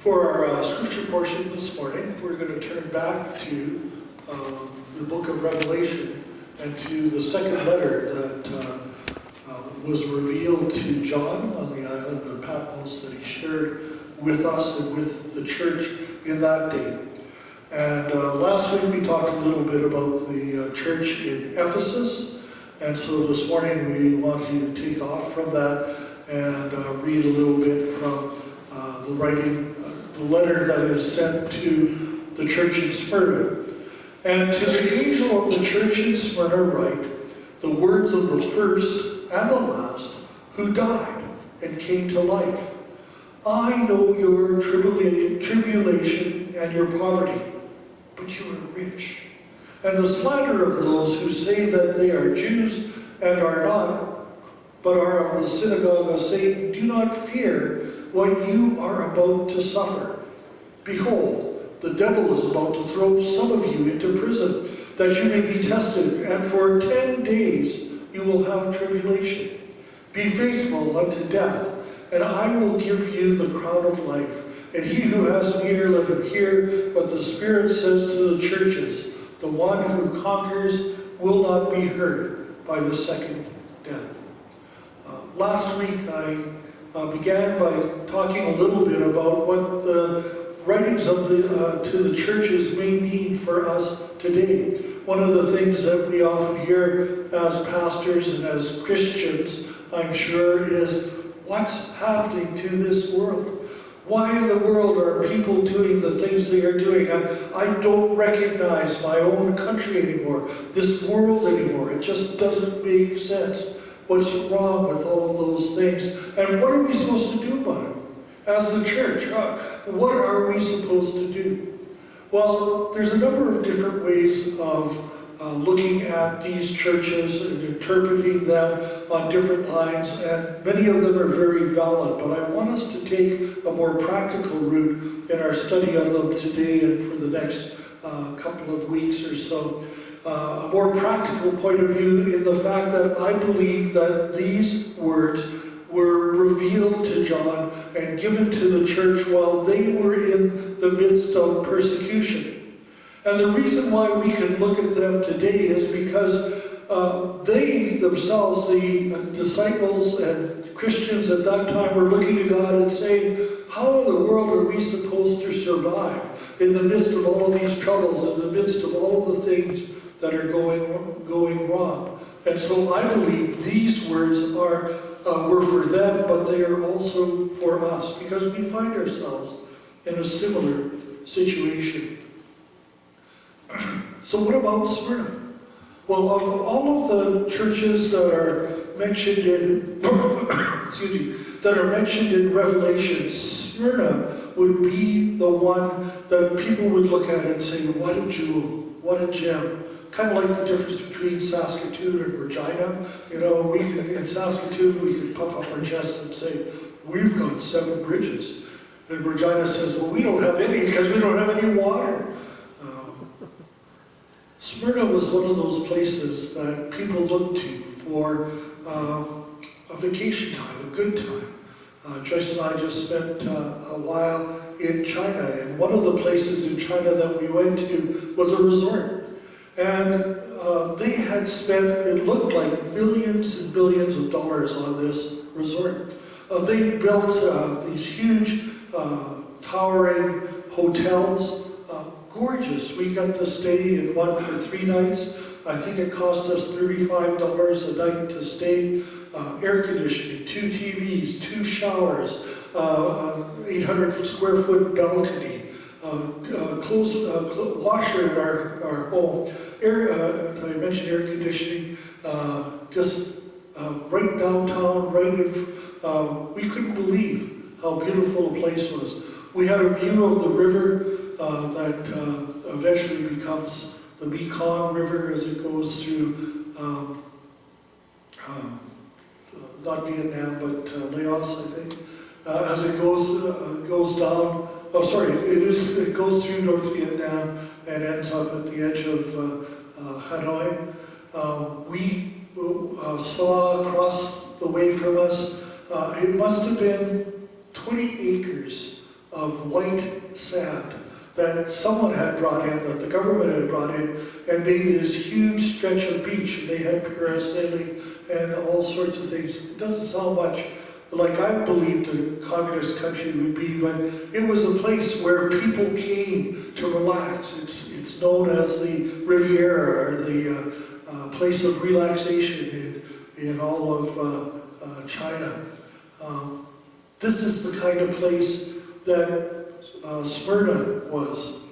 For our scripture portion this morning, we're going to turn back to the book of Revelation and to the second letter that was revealed to John on the island of Patmos that he shared with us and with the church in that day. And last week we talked a little bit about the church in Ephesus, and so this morning we want to take off from that and read a little bit from the writing, the letter that is sent to the church in Smyrna. And to the angel of the church in Smyrna write the words of the first and the last who died and came to life. I know your tribulation and your poverty, but you are rich. And the slander of those who say that they are Jews and are not, but are of the synagogue of Satan. Do not fear what you are about to suffer. Behold, the devil is about to throw some of you into prison, that you may be tested, and for 10 days you will have tribulation. Be faithful unto death, and I will give you the crown of life. And he who has an ear, let him hear what the Spirit says to the churches. The one who conquers will not be hurt by the second death. Last week I began by talking a little bit about what the writings of to the churches may mean for us today. One of the things that we often hear as pastors and as Christians, I'm sure, is what's happening to this world? Why in the world are people doing the things they are doing? I don't recognize my own country anymore, this world anymore. It just doesn't make sense. What's wrong with all of those things? And what are we supposed to do about it? As the church, what are we supposed to do? Well, there's a number of different ways of looking at these churches and interpreting them on different lines, and many of them are very valid, but I want us to take a more practical route in our study on them today and for the next couple of weeks or so. A more practical point of view in the fact that I believe that these words were revealed to John and given to the church while they were in the midst of persecution. And the reason why we can look at them today is because they themselves, the disciples and Christians at that time, were looking to God and saying, how in the world are we supposed to survive in the midst of all of these troubles, in the midst of all of the things that are going wrong? And so I believe these words were for them, but they are also for us, because we find ourselves in a similar situation. So what about Smyrna? Well, of all of the churches that are mentioned in that are mentioned in Revelation, Smyrna would be the one that people would look at and say, what a jewel, what a gem. Kind of like the difference between Saskatoon and Regina. You know, in Saskatoon we can puff up our chest and say, we've got 7 bridges. And Regina says, well, we don't have any because we don't have any water. Smyrna was one of those places that people looked to for a vacation time, a good time. Joyce and I just spent a while in China, and one of the places in China that we went to was a resort. And they had spent, it looked like, millions and billions of dollars on this resort. They built these huge, towering hotels, gorgeous. We got to stay in one for 3 nights. I think it cost us $35 a night to stay. Air conditioning, 2 TVs, 2 showers, 800 square foot balcony, washer in our home. I mentioned air conditioning, just right downtown, we couldn't believe how beautiful a place was. We had a view of the river that eventually becomes the Mekong River as it goes through, not Vietnam, but Laos, I think. As it goes down, it goes through North Vietnam and ends up at the edge of Hanoi. We saw across the way from us, it must have been 20 acres of of white sand that someone had brought in, that the government had brought in, and made this huge stretch of beach, and they had parasailing and all sorts of things. It doesn't sound much like I believed a communist country would be, but it was a place where people came to relax. It's known as the Riviera, or the place of relaxation in all of China. This is the kind of place that Smyrna was.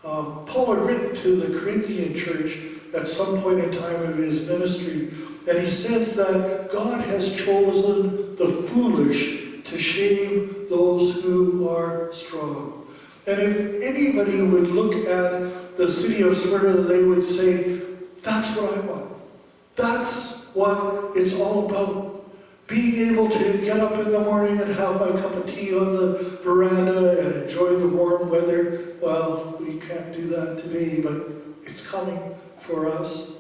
Paul had written to the Corinthian church at some point in time of his ministry, and he says that God has chosen the foolish to shame those who are strong. And if anybody would look at the city of Smyrna, they would say, that's what I want. That's what it's all about. Being able to get up in the morning and have my cup of tea on the veranda and enjoy the warm weather. Well, we can't do that today, but it's coming for us.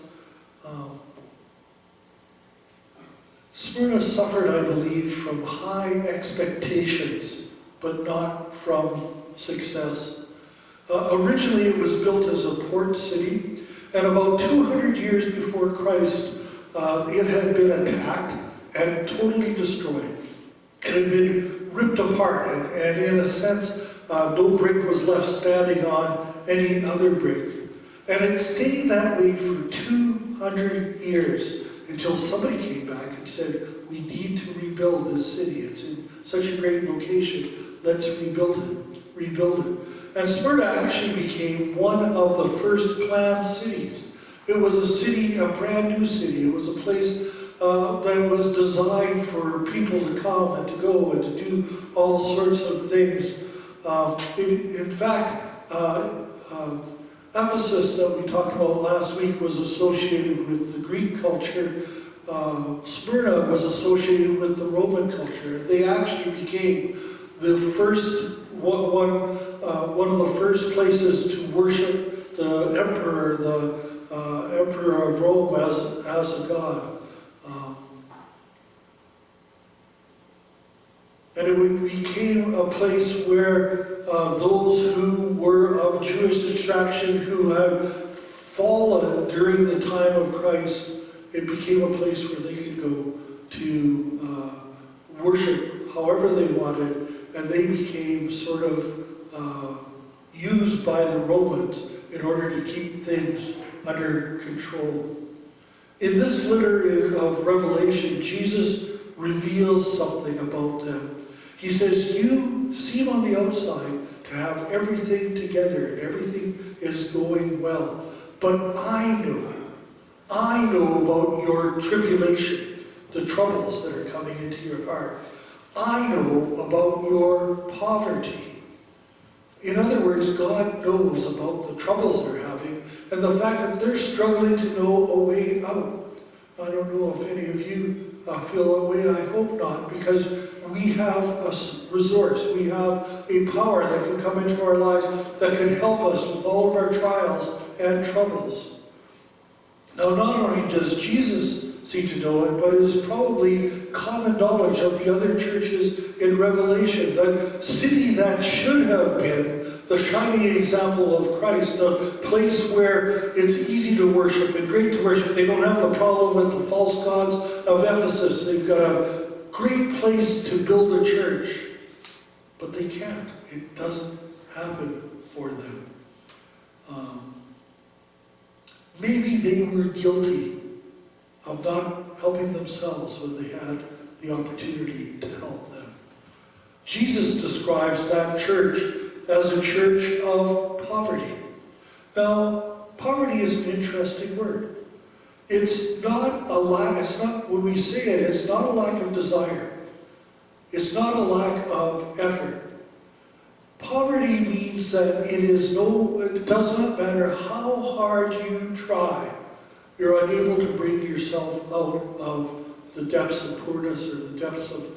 Smyrna suffered, I believe, from high expectations, but not from success. Originally, it was built as a port city, and about 200 years before Christ, it had been attacked and totally destroyed. It had been ripped apart, and in a sense, no brick was left standing on any other brick. And it stayed that way for 200 years until somebody came back and said, we need to rebuild this city. It's in such a great location. Let's rebuild it. And Smyrna actually became one of the first planned cities. It was a city, a brand new city. It was a place that was designed for people to come and to go and to do all sorts of things. In fact, Ephesus, that we talked about last week, was associated with the Greek culture. Smyrna was associated with the Roman culture. They actually became the first one of the first places to worship the emperor, emperor of Rome, as a god. And it became a place where those who were of Jewish extraction, who had fallen during the time of Christ, it became a place where they could go to worship however they wanted, and they became sort of used by the Romans in order to keep things under control. In this letter of Revelation, Jesus reveals something about them. He says, you seem on the outside to have everything together and everything is going well. But I know about your tribulation, the troubles that are coming into your heart. I know about your poverty. In other words, God knows about the troubles they're having and the fact that they're struggling to know a way out. I don't know if any of you feel that way. I hope not, because we have a resource, we have a power that can come into our lives that can help us with all of our trials and troubles. Now, not only does Jesus seem to know it, but it is probably common knowledge of the other churches in Revelation. That city that should have been the shining example of Christ, the place where it's easy to worship and great to worship. They don't have the problem with the false gods of Ephesus. They've got a great place to build a church, but they can't. It doesn't happen for them. Maybe they were guilty of not helping themselves when they had the opportunity to help them. Jesus describes that church as a church of poverty. Now, poverty is an interesting word. It's not a lack, when we say it, it's not a lack of desire. It's not a lack of effort. Poverty means that it does not matter how hard you try, you're unable to bring yourself out of the depths of poorness or the depths of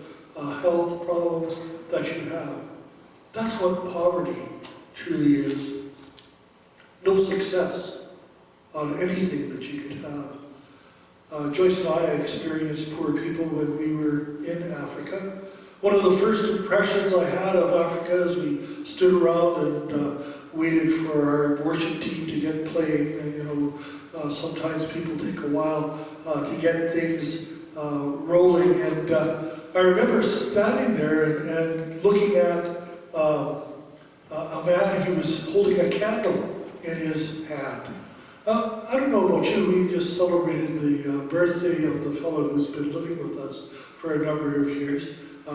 health problems that you have. That's what poverty truly is. No success on anything that you could have. Joyce and I experienced poor people when we were in Africa. One of the first impressions I had of Africa as we stood around and waited for our worship team to get playing. And, sometimes people take a while to get things rolling. And I remember standing there and looking at a man. He was holding a candle in his hand. I don't know about you, we just celebrated the birthday of the fellow who's been living with us for a number of years.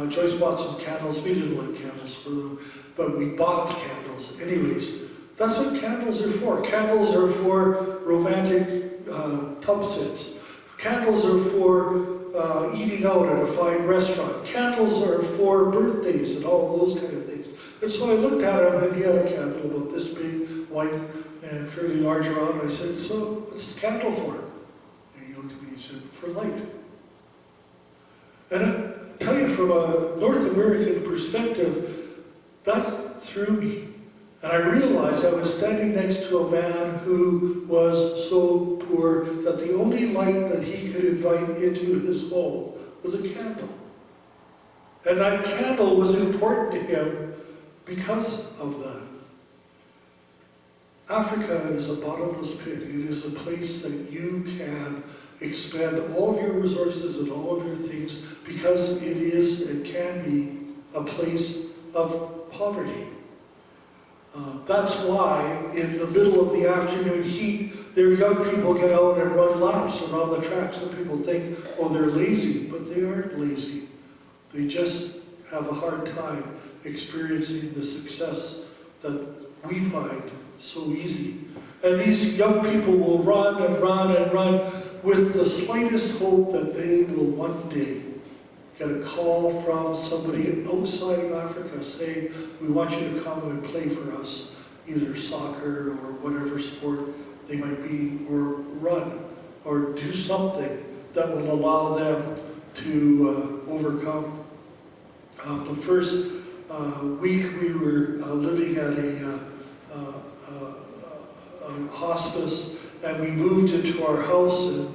Joyce bought some candles. We didn't light candles for them, but we bought the candles. Anyways, that's what candles are for. Candles are for romantic tub sits. Candles are for eating out at a fine restaurant. Candles are for birthdays and all those kind of things. And so I looked at him, and he had a candle about this big, white, and fairly large around. I said, "So what's the candle for?" And he looked at me and said, "For light." And I tell you, from a North American perspective, that threw me. And I realized I was standing next to a man who was so poor that the only light that he could invite into his home was a candle. And that candle was important to him because of that. Africa is a bottomless pit. It is a place that you can expend all of your resources and all of your things, because it is and can be a place of poverty. That's why in the middle of the afternoon heat, their young people get out and run laps around the track. Some people think, oh, they're lazy, but they aren't lazy. They just have a hard time experiencing the success that we find so easy. And these young people will run and run and run with the slightest hope that they will one day get a call from somebody outside of Africa saying, "We want you to come and play for us, either soccer or whatever sport they might be, or run, or do something that will allow them to overcome." The first week we were living at a hospice, and we moved into our house, and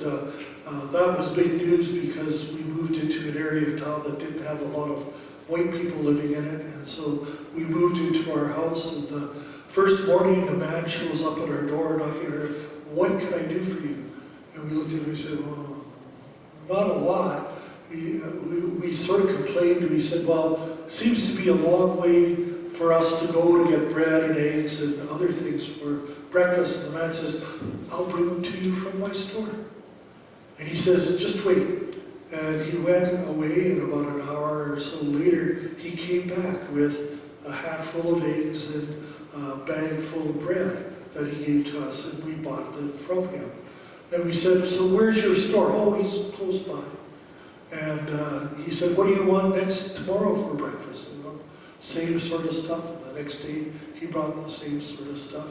that was big news because we moved into an area of town that didn't have a lot of white people living in it. And so we moved into our house, and the first morning a man shows up at our door knocking at our door. "What can I do for you?" And we looked at him and we said, "Well, not a lot." We sort of complained, and we said, "Well, it seems to be a long way for us to go to get bread and eggs and other things for breakfast." And the man says, "I'll bring them to you from my store." And he says, "Just wait." And he went away, and about an hour or so later, he came back with a handful of eggs and a bag full of bread that he gave to us, and we bought them from him. And we said, "So where's your store?" "Oh, he's close by." And he said, "What do you want tomorrow for breakfast?" Same sort of stuff. And the next day, he brought the same sort of stuff.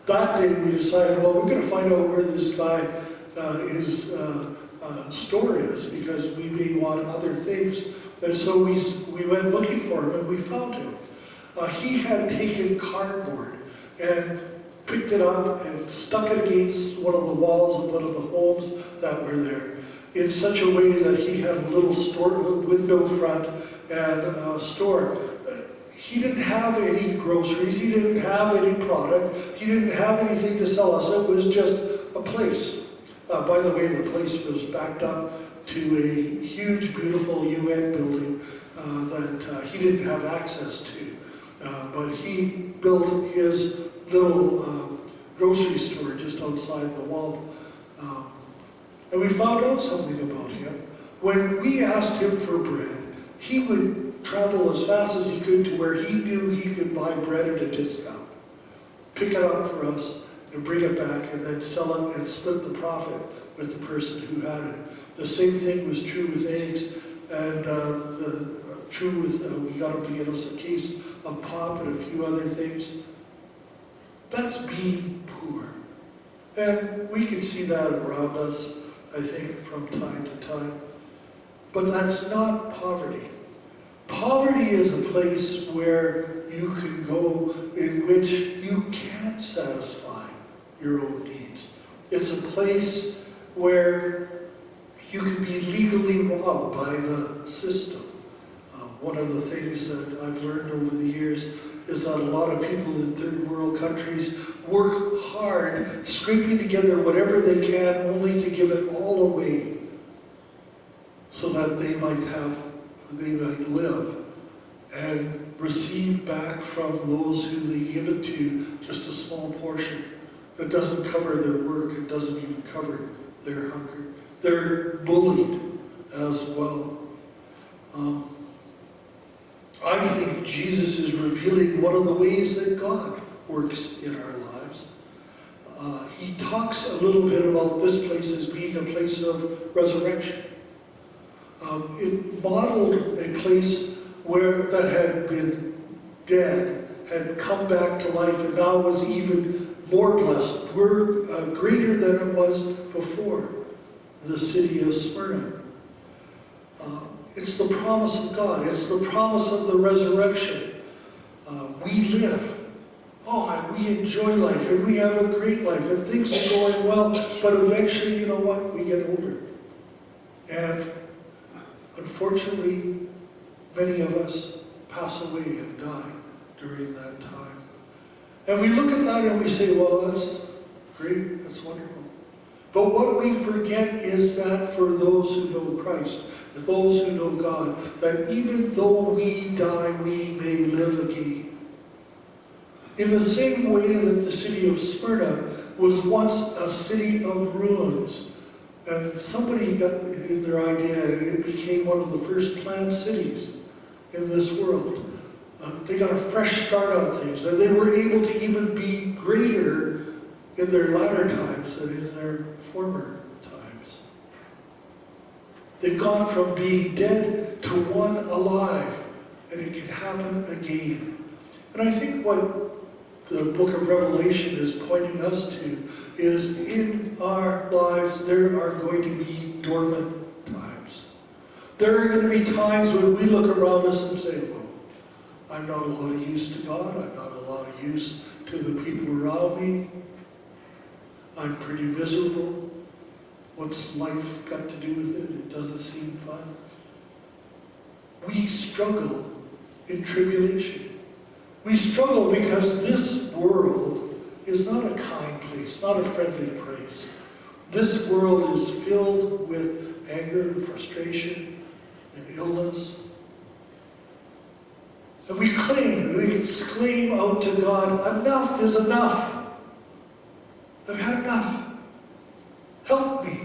That day, we decided, well, we're going to find out where this guy his store is, because we may want other things. And so we went looking for him, and we found him. He had taken cardboard and picked it up and stuck it against one of the walls of one of the homes that were there, in such a way that he had a little store, window front and a store. He didn't have any groceries, he didn't have any product, he didn't have anything to sell us. It was just a place. By the way, the place was backed up to a huge, beautiful UN building that he didn't have access to. But he built his little grocery store just outside the wall. And we found out something about him. When we asked him for bread, he would travel as fast as he could to where he knew he could buy bread at a discount, pick it up for us, and bring it back, and then sell it and split the profit with the person who had it. The same thing was true with eggs, and we got him to get us a case of pop and a few other things. That's being poor. And we can see that around us, I think, from time to time. But that's not poverty. Poverty is a place where you can go in which you can't satisfy your own needs. It's a place where you can be legally robbed by the system. one of the things that I've learned over the years is that a lot of people in third world countries work hard, scraping together whatever they can, only to give it all away so that they might live and receive back from those who they give it to just a small portion that doesn't cover their work and doesn't even cover their hunger. They're bullied as well. I think Jesus is revealing one of the ways that God works in our lives. He talks a little bit about this place as being a place of resurrection. It modeled a place that had been dead, had come back to life, and now was even more blessed. We're greater than it was before, the city of Smyrna. It's the promise of God. It's the promise of the resurrection. We live. And we enjoy life, and we have a great life, and things are going well, but eventually, you know what? We get older. And unfortunately, many of us pass away and die during that time. And we look at that and we say, well, that's great, that's wonderful. But what we forget is that for those who know Christ, those who know God, that even though we die, we may live again. In the same way that the city of Smyrna was once a city of ruins, and somebody got in their idea, and it became one of the first planned cities in this world. They got a fresh start on things, and they were able to even be greater in their latter times than in their former times. They've gone from being dead to one alive, and it can happen again. And I think what the book of Revelation is pointing us to is in our lives there are going to be dormant times. There are going to be times when we look around us and say, well, I'm not a lot of use to God, I'm not a lot of use to the people around me, I'm pretty miserable. What's life got to do with it? It doesn't seem fun. We struggle in tribulation. We struggle because this world is not a kind place, not a friendly place. This world is filled with anger and frustration and illness. And we exclaim out to God, enough is enough. I've had enough. Help me.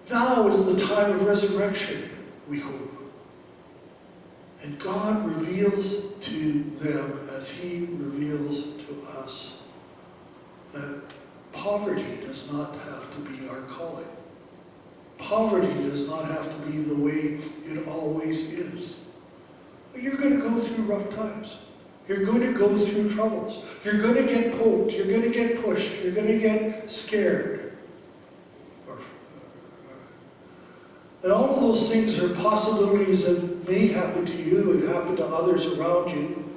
Now is the time of resurrection, we hope. And God reveals to them as He reveals to us that poverty does not have to be our calling. Poverty does not have to be the way it always is. You're going to go through rough times. You're going to go through troubles. You're going to get poked. You're going to get pushed. You're going to get scared. And all of those things are possibilities that may happen to you and happen to others around you.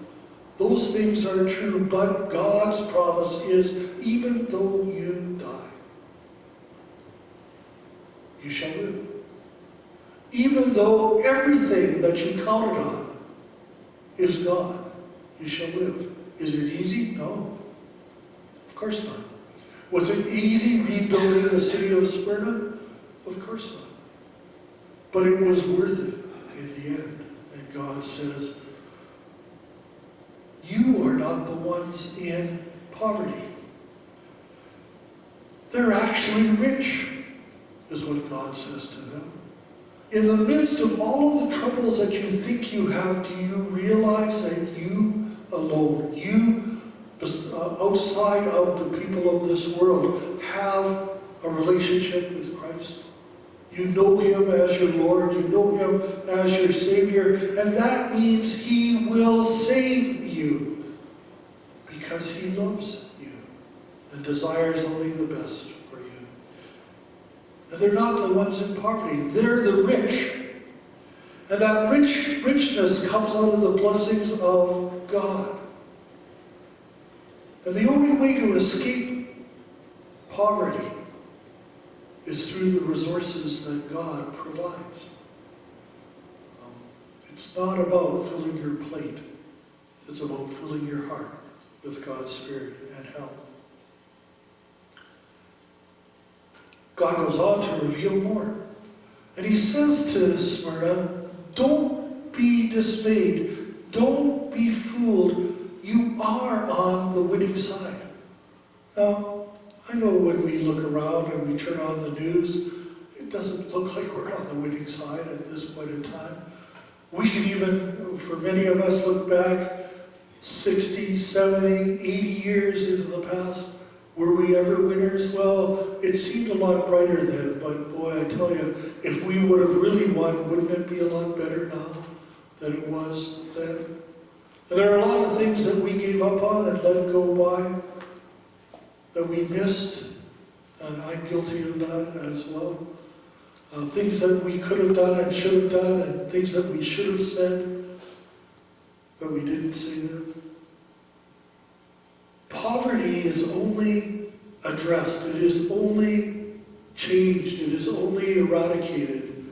Those things are true, but God's promise is, even though you die, you shall live. Even though everything that you counted on is gone, you shall live. Is it easy? No. Of course not. Was it easy rebuilding the city of Smyrna? Of course not. But it was worth it in the end. And God says, you are not the ones in poverty. They're actually rich, is what God says to them. In the midst of all of the troubles that you think you have, do you realize that you alone, you outside of the people of this world, have a relationship with Christ? You know Him as your Lord, you know Him as your Savior, and that means He will save you because He loves you and desires only the best for you. And they're not the ones in poverty, they're the rich. And that richness comes out of the blessings of God. And the only way to escape poverty is through the resources that God provides. It's not about filling your plate. It's about filling your heart with God's Spirit and help. God goes on to reveal more. And he says to Smyrna, don't be dismayed. Don't be fooled. You are on the winning side. Now, I know when we look around and we turn on the news, it doesn't look like we're on the winning side at this point in time. We can even, for many of us, look back 60, 70, 80 years into the past. Were we ever winners? Well, it seemed a lot brighter then, but boy, I tell you, if we would have really won, wouldn't it be a lot better now than it was then? And there are a lot of things that we gave up on and let go by, that we missed, and I'm guilty of that as well. Things that we could have done and should have done, and things that we should have said, that we didn't say them. Poverty is only addressed, it is only changed, it is only eradicated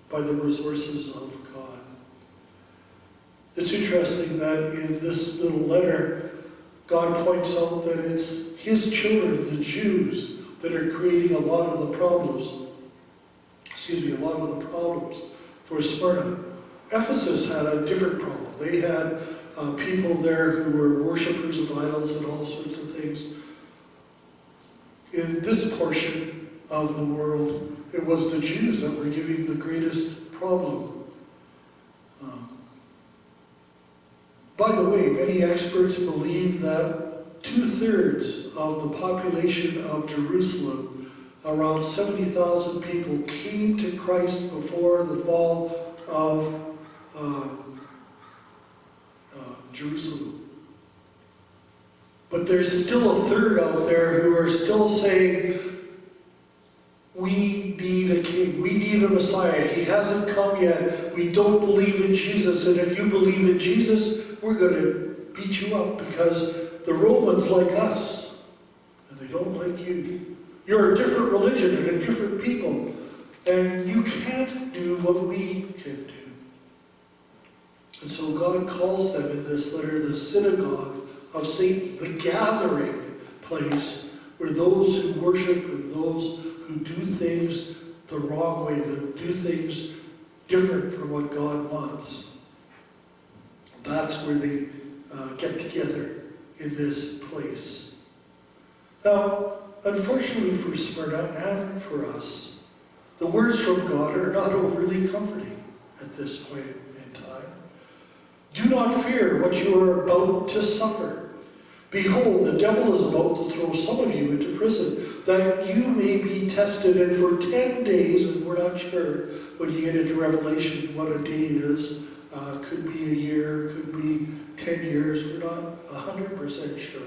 by the resources of God. It's interesting that in this little letter, God points out that it's his children, the Jews, that are creating a lot of the problems for Smyrna. Ephesus had a different problem. They had people there who were worshippers of idols and all sorts of things. In this portion of the world, it was the Jews that were giving the greatest problem. By the way, many experts believe that 2/3 of the population of Jerusalem, around 70,000 people, came to Christ before the fall of Jerusalem. But there's still a third out there who are still saying, we need a king, we need a Messiah, he hasn't come yet, we don't believe in Jesus, and if you believe in Jesus, we're going to beat you up because the Romans like us, and they don't like you. You're a different religion and a different people, and you can't do what we can do. And so God calls them in this letter the synagogue of Satan, the gathering place where those who worship and those who do things the wrong way, that do things different from what God wants. That's where they get together in this place. Now, unfortunately for Smyrna and for us, the words from God are not overly comforting at this point in time. Do not fear what you are about to suffer. Behold, the devil is about to throw some of you into prison, that you may be tested, and for 10 days, and we're not sure when you get into Revelation what a day is, could be a year, could be 10 years, we're not 100% sure.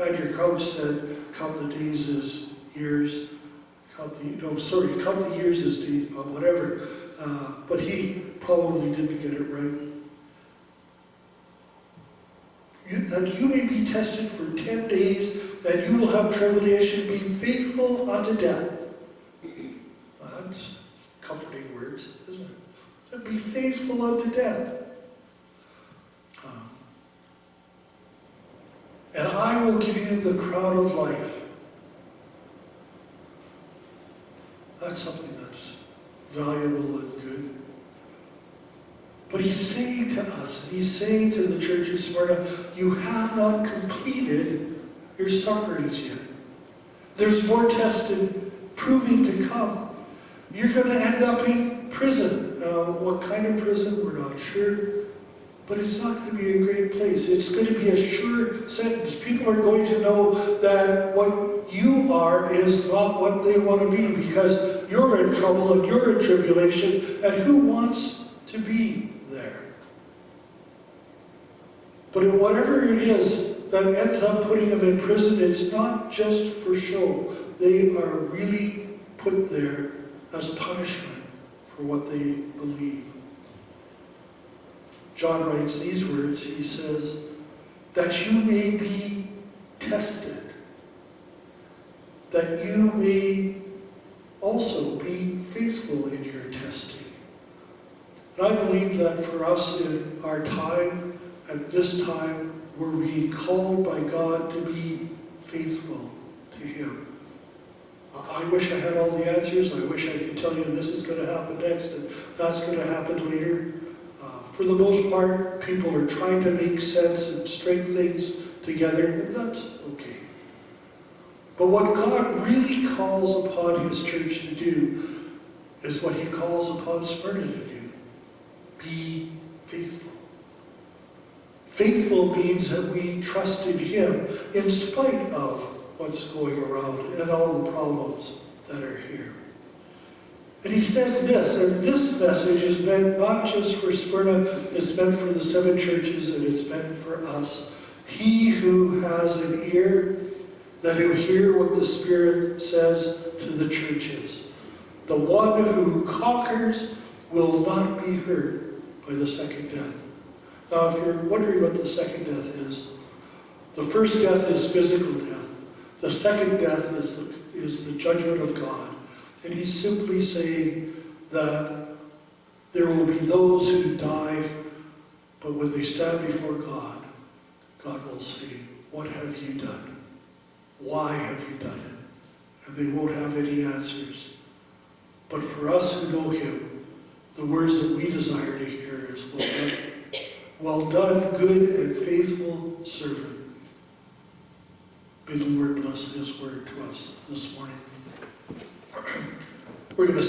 Andrew Crouch said, count the days as years, count the years as days, whatever, but he probably didn't get it right. That you may be tested for 10 days, that you will have tribulation, be faithful unto death. Well, that's comforting words, isn't it? That be faithful unto death. And I will give you the crown of life. That's something that's valuable and good. But he's saying to us, and he's saying to the church in Smyrna, you have not completed your sufferings yet. There's more testing proving to come. You're going to end up in prison. What kind of prison, we're not sure. But it's not going to be a great place. It's going to be a sure sentence. People are going to know that what you are is not what they want to be, because you're in trouble and you're in tribulation, and who wants to be there? But whatever it is that ends up putting them in prison, it's not just for show. They are really put there as punishment for what they believe. John writes these words, he says, that you may be tested, that you may also be faithful in your testing. And I believe that for us in our time, at this time, we're being called by God to be faithful to Him. I wish I had all the answers. I wish I could tell you this is going to happen next and that's going to happen later. For the most part, people are trying to make sense and string things together, and that's okay. But what God really calls upon His church to do is what He calls upon Smyrna to do. Be faithful. Faithful means that we trust in Him in spite of what's going around and all the problems that are here. And he says this, and this message is meant not just for Smyrna, it's meant for the 7 churches, and it's meant for us. He who has an ear, let him hear what the Spirit says to the churches. The one who conquers will not be hurt by the second death. Now, if you're wondering what the second death is, the first death is physical death. The second death is the judgment of God. And he's simply saying that there will be those who die, but when they stand before God, God will say, what have you done? Why have you done it? And they won't have any answers. But for us who know Him, the words that we desire to hear is, well done. Well done, good and faithful servant. May the Lord bless His word to us this morning. We're going to